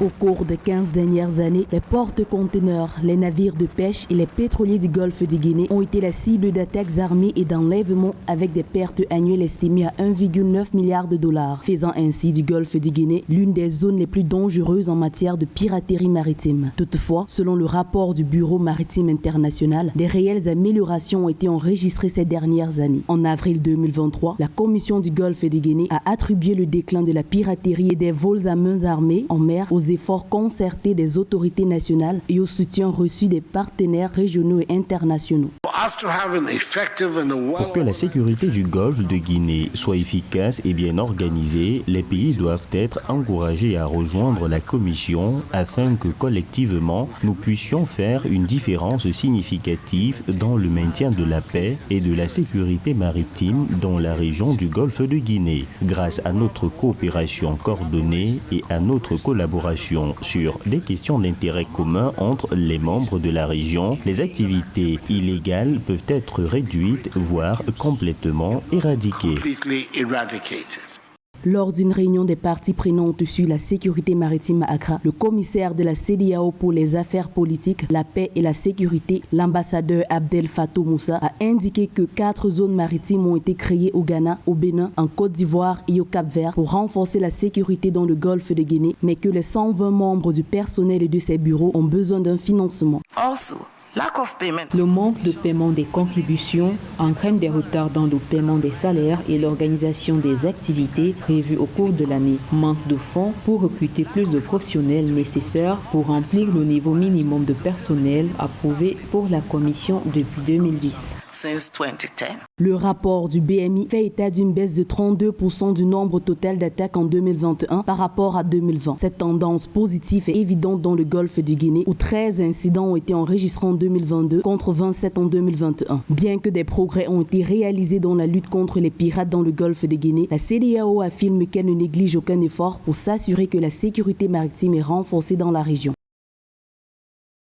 Au cours des 15 dernières années, les porte-conteneurs, les navires de pêche et les pétroliers du golfe de Guinée ont été la cible d'attaques armées et d'enlèvements avec des pertes annuelles estimées à 1,9 milliard de dollars, faisant ainsi du golfe de Guinée l'une des zones les plus dangereuses en matière de piraterie maritime. Toutefois, selon le rapport du Bureau maritime international, des réelles améliorations ont été enregistrées ces dernières années. En avril 2023, la Commission du golfe de Guinée a attribué le déclin de la piraterie et des vols à main armée en mer aux efforts concertés des autorités nationales et au soutien reçu des partenaires régionaux et internationaux. Pour que la sécurité du golfe de Guinée soit efficace et bien organisée, les pays doivent être encouragés à rejoindre la Commission afin que collectivement nous puissions faire une différence significative dans le maintien de la paix et de la sécurité maritime dans la région du golfe de Guinée, grâce à notre coopération coordonnée et à notre collaboration sur des questions d'intérêt commun entre les membres de la région. Les activités illégales peuvent être réduites, voire complètement éradiquées. Lors d'une réunion des parties prenantes sur la sécurité maritime à Accra, le commissaire de la CEDEAO pour les affaires politiques, la paix et la sécurité, l'ambassadeur Abdel Fattah Moussa, a indiqué que 4 zones maritimes ont été créées au Ghana, au Bénin, en Côte d'Ivoire et au Cap-Vert pour renforcer la sécurité dans le golfe de Guinée, mais que les 120 membres du personnel et de ces bureaux ont besoin d'un financement. Le manque de paiement des contributions entraîne des retards dans le paiement des salaires et l'organisation des activités prévues au cours de l'année. Manque de fonds pour recruter plus de professionnels nécessaires pour remplir le niveau minimum de personnel approuvé pour la Commission depuis 2010. Le rapport du BMI fait état d'une baisse de 32% du nombre total d'attaques en 2021 par rapport à 2020. Cette tendance positive est évidente dans le golfe du Guinée où 13 incidents ont été enregistrés en 2022 contre 27 en 2021. Bien que des progrès ont été réalisés dans la lutte contre les pirates dans le golfe de Guinée, la CEDEAO affirme qu'elle ne néglige aucun effort pour s'assurer que la sécurité maritime est renforcée dans la région.